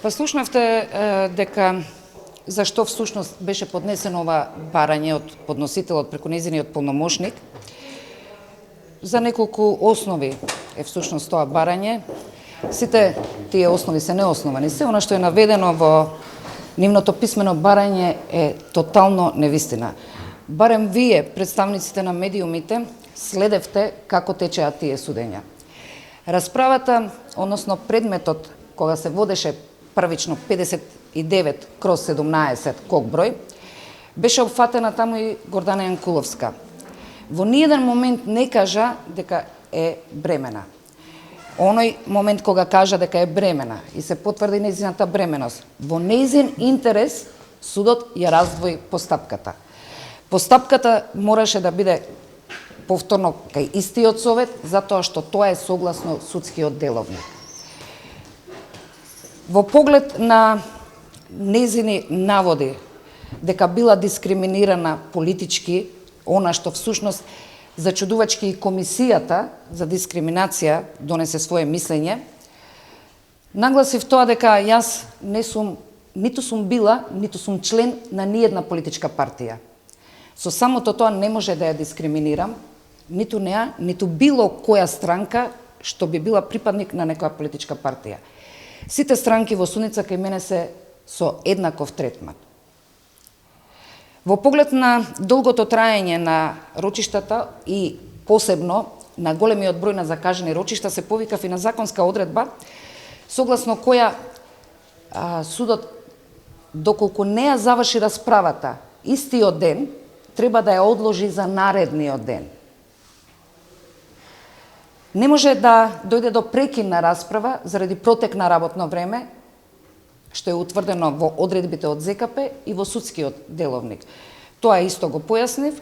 Па слушнавте дека зашто всушност беше поднесено ова барање од подносителот преку нејзиниот полномошник. За неколку основи е всушност тоа барање. Сите тие основи се неосновани. Се она што е наведено во нивното писмено барање е тотално невистина. Барем вие, представниците на медиумите, следевте како течеат тие судења. Расправата, односно предметот, кога се водеше првично 59/17 кок број, беше опфатена таму и Гордана Јанкуловска. Во ниеден момент не кажа дека е бремена. Оној момент кога кажа дека е бремена и се потврди нејзината бременост, во нејзин интерес судот ја раздвои постапката. Постапката мораше да биде повторно кај истиот совет, затоа што тоа е согласно судскиот деловник. Во поглед на нејзини наводи дека била дискриминирана политички, она што всушност зачудувачки и комисијата за дискриминација донесе свое мислење, нагласив тоа дека јас ниту сум била, ниту сум член на ниедна политичка партија. Со самото тоа не може да ја дискриминирам, ниту неа, ниту било која странка што би била припадник на некоја политичка партија. Сите странки во судница кај мене се со еднаков третман. Во поглед на долгото траење на рочиштата и посебно на големиот број на закажани рочишта, се повикав и на законска одредба, согласно која судот, доколку не ја заврши расправата истиот ден, треба да ја одложи за наредниот ден. Не може да дојде до прекин на расправа заради протек на работно време, што е утврдено во одредбите од ЗКП и во судскиот деловник. Тоа исто го појаснив,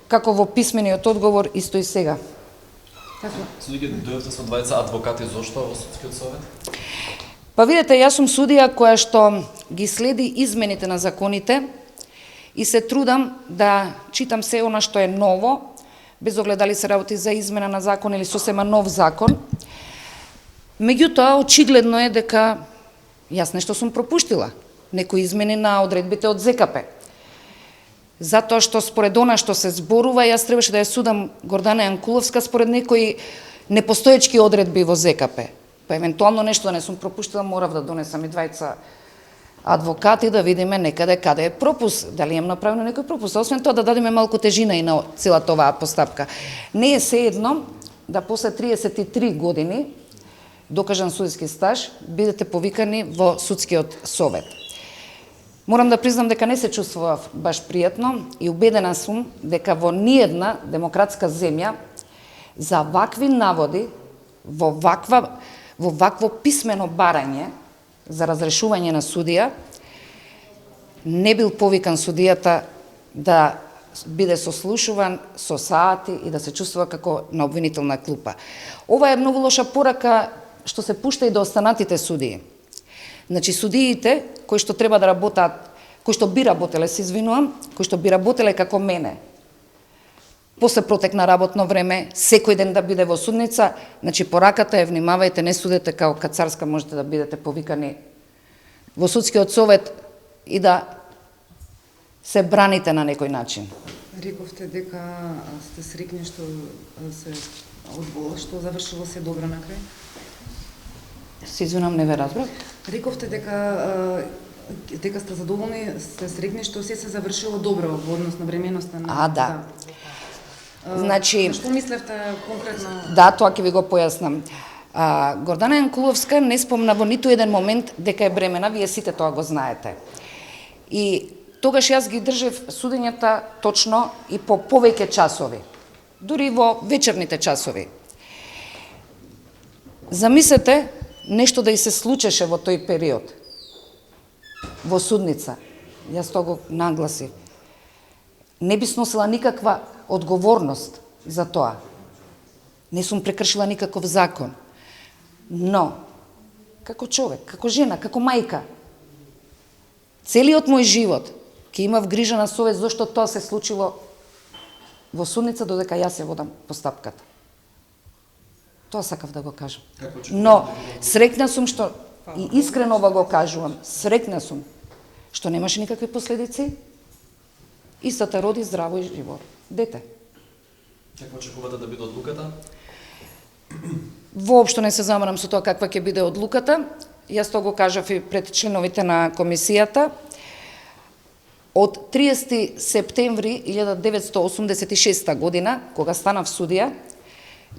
како во писмениот одговор, исто и сега. Судије, дојдовте со двајца адвокати, зошто во судскиот совет? Па видете, јас сум судија која што ги следи измените на законите и се трудам да читам се она што е ново, без оглед дали се работи за измена на закон или сосема нов закон. Меѓутоа, очигледно е дека јас нешто сум пропуштила, некои измени на одредбите од ЗКП. Затоа што според она што се зборува, јас требаше да ја судам Гордана Јанкуловска според некои непостоечки одредби во ЗКП. Па евентуално нешто да не сум пропуштила, морав да донесам и двајца адвокати да видиме некаде каде е пропуск, дали имам направено некој пропуск. Освен тоа да дадеме малку тежина и на целата оваа постапка. Не е сеедно да после 33 години докажан судски стаж бидете повикани во судскиот совет. Морам да признам дека не се чувствував баш пријатно и убедена сум дека во ниедна демократска земја за вакви наводи во вакво писмено барање за разрешување на судија не бил повикан судијата да биде сослушуван со сати и да се чувствува како на обвинителна клупа. Ова е многу лоша порака што се пушта и до останатите судии. Значи, судиите кои што треба да работат, кои што би работеле, се извинувам, кои што би работеле како мене, после протек на работно време, секој ден да биде во судница, значи пораката е, внимавајте, не судете како кацарска, можете да бидете повикани во судскиот совет и да се браните на некој начин. Рековте дека сте среќни што што завршило се добро на крај? Се извинувам, не ве разбрав. Рековте дека сте задоволни, сте среќни што се завршило добро во однос на бременоста на... Да. Значи... Што мислевте конкретно? Да, тоа ќе ви го појаснам. Гордана Јанкуловска не спомна во ниту еден момент дека е бремена, вие сите тоа го знаете. И тогаш јас ги држев судењата точно и по повеќе часови, дури во вечерните часови. Замислете нешто да и се случеше во тој период, во судница. Јас тоа го нагласив. Не би сносила никаква одговорност за тоа. Не сум прекршила никаков закон. Но, како човек, како жена, како мајка, целиот мој живот ќе имав грижа на совест зашто тоа се случило во судница додека јас ја водам постапката. Тоа сакав да го кажам. Но среќна сум што И искрено го кажувам, среќна сум што немаше никакви последици и се те роди здраво и живо дете. Каква очекувате да биде одлуката? Воопшто не се замарам со тоа каква ќе биде одлуката. Јас тоа го кажав и пред членовите на комисијата. Од 30 септември 1986 година, кога станав судија,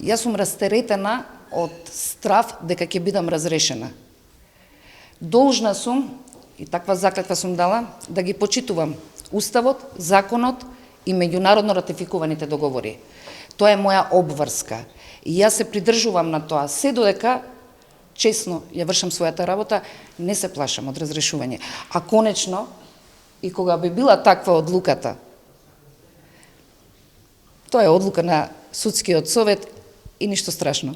јас сум растеретена од страв дека ќе бидам разрешена. Должна сум, и таква заклетва сум дала, да ги почитувам Уставот, законот и меѓународно ратификуваните договори. Тоа е моја обврска. И јас се придржувам на тоа, се додека честно ја вршам својата работа, не се плашам од разрешување. А конечно, и кога би била таква одлуката, тоа е одлука на судскиот совет и ништо страшно.